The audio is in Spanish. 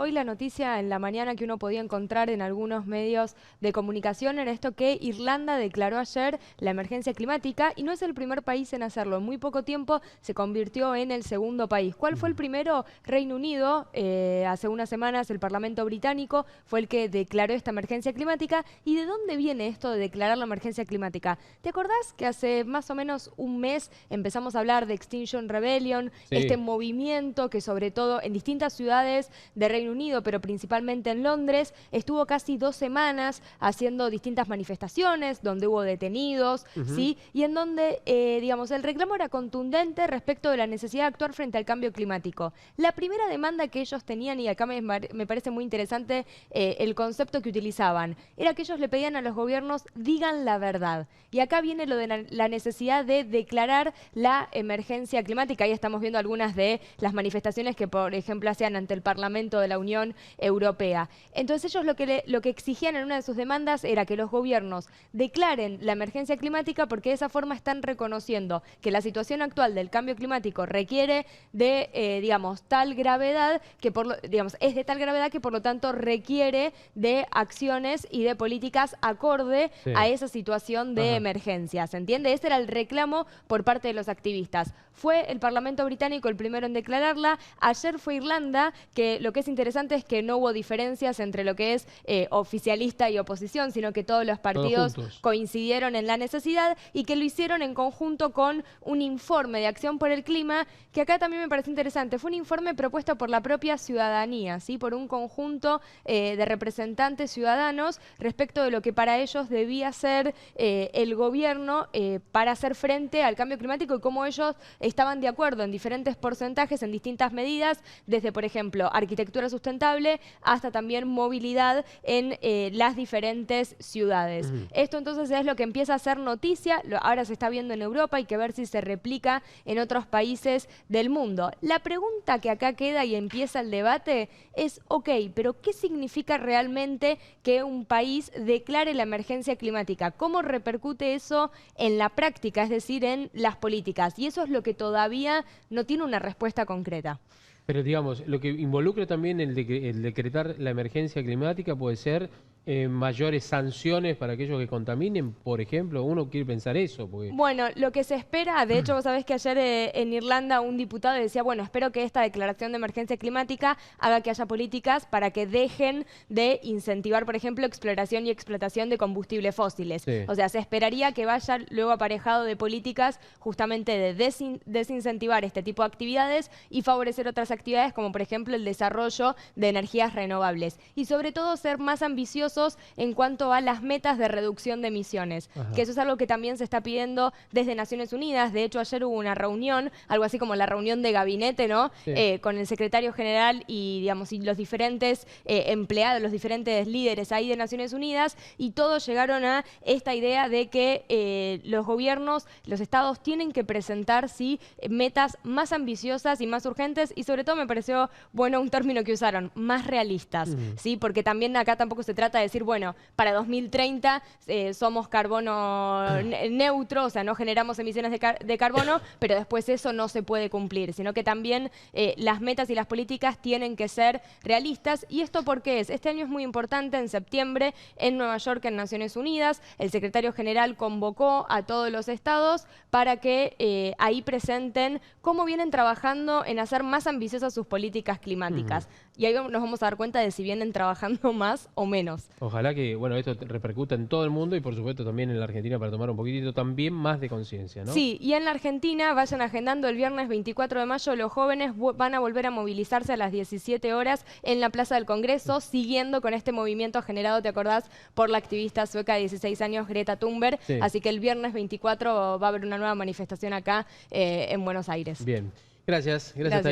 hoy la noticia en la mañana que uno podía encontrar en algunos medios de comunicación era esto que Irlanda declaró ayer la emergencia climática y no es el primer país en hacerlo. En muy poco tiempo se convirtió en el segundo país. ¿Cuál fue el primero? Reino Unido. Hace unas semanas el Parlamento británico fue el que declaró esta emergencia climática. ¿Y de dónde viene esto de declarar la emergencia climática? ¿Te acordás que hace más o menos un mes empezamos a hablar de Extinction Rebellion, este movimiento que sobre todo en distintas ciudades de Reino Unido, pero principalmente en Londres, estuvo casi 2 semanas haciendo distintas manifestaciones, donde hubo detenidos, ¿sí? Y en donde, digamos, el reclamo era contundente respecto de la necesidad de actuar frente al cambio climático. La primera demanda que ellos tenían, y acá me parece muy interesante el concepto que utilizaban, era que ellos le pedían a los gobiernos, digan la verdad. Y acá viene lo de la necesidad de declarar la emergencia climática. Ahí estamos viendo algunas de las manifestaciones que, por ejemplo, hacían ante el Parlamento de la Unión Europea. Entonces ellos lo que exigían en una de sus demandas era que los gobiernos declaren la emergencia climática porque de esa forma están reconociendo que la situación actual del cambio climático requiere de, digamos, tal gravedad que es de tal gravedad que por lo tanto requiere de acciones y de políticas acorde a esa situación de emergencia. ¿Se entiende? Ese era el reclamo por parte de los activistas. Fue el Parlamento británico el primero en declararla. Ayer fue Irlanda, que lo que es interesante es que no hubo diferencias entre lo que es oficialista y oposición, sino que todos los partidos coincidieron en la necesidad y que lo hicieron en conjunto con un informe de acción por el clima, que acá también me parece interesante. Fue un informe propuesto por la propia ciudadanía, ¿sí? Por un conjunto de representantes ciudadanos respecto de lo que para ellos debía ser el gobierno para hacer frente al cambio climático y cómo ellos estaban de acuerdo en diferentes porcentajes, en distintas medidas, desde, por ejemplo, arquitectura sustentable hasta también movilidad en las diferentes ciudades. Esto entonces es lo que empieza a ser noticia, ahora se está viendo en Europa, hay que ver si se replica en otros países del mundo. La pregunta que acá queda y empieza el debate es, ok, pero ¿qué significa realmente que un país declare la emergencia climática? ¿Cómo repercute eso en la práctica, es decir, en las políticas? Y eso es lo que todavía no tiene una respuesta concreta. Pero digamos, lo que involucra también el decretar la emergencia climática puede ser mayores sanciones para aquellos que contaminen, por ejemplo. Uno quiere pensar eso. Porque... Bueno, lo que se espera, de hecho vos sabés que ayer en Irlanda un diputado decía, bueno, espero que esta declaración de emergencia climática haga que haya políticas para que dejen de incentivar, por ejemplo, exploración y explotación de combustibles fósiles. O sea, se esperaría que vaya luego aparejado de políticas justamente de desincentivar este tipo de actividades y favorecer otras actividades como por ejemplo el desarrollo de energías renovables. Y sobre todo ser más ambiciosos en cuanto a las metas de reducción de emisiones, que eso es algo que también se está pidiendo desde Naciones Unidas. De hecho, ayer hubo una reunión, algo así como la reunión de gabinete, ¿no? Con el secretario general y, digamos, y los diferentes empleados, los diferentes líderes ahí de Naciones Unidas, y todos llegaron a esta idea de que los gobiernos, los estados tienen que presentar, sí, metas más ambiciosas y más urgentes, y sobre todo me pareció bueno un término que usaron, más realistas, ¿sí? Porque también acá tampoco se trata de decir, bueno, para 2030 somos carbono neutro, o sea, no generamos emisiones de carbono, pero después eso no se puede cumplir, sino que también las metas y las políticas tienen que ser realistas. ¿Y esto por qué es? Este año es muy importante. En septiembre, en Nueva York, en Naciones Unidas, el secretario general convocó a todos los estados para que ahí presenten cómo vienen trabajando en hacer más ambiciosas sus políticas climáticas. Y ahí nos vamos a dar cuenta de si vienen trabajando más o menos. Ojalá que, bueno, esto repercuta en todo el mundo y por supuesto también en la Argentina para tomar un poquitito también más de conciencia, ¿no? Sí, y en la Argentina vayan agendando el viernes 24 de mayo, los jóvenes van a volver a movilizarse a las 17 horas en la Plaza del Congreso, siguiendo con este movimiento generado, ¿te acordás?, por la activista sueca de 16 años, Greta Thunberg. Así que el viernes 24 va a haber una nueva manifestación acá en Buenos Aires. Bien, gracias. Gracias.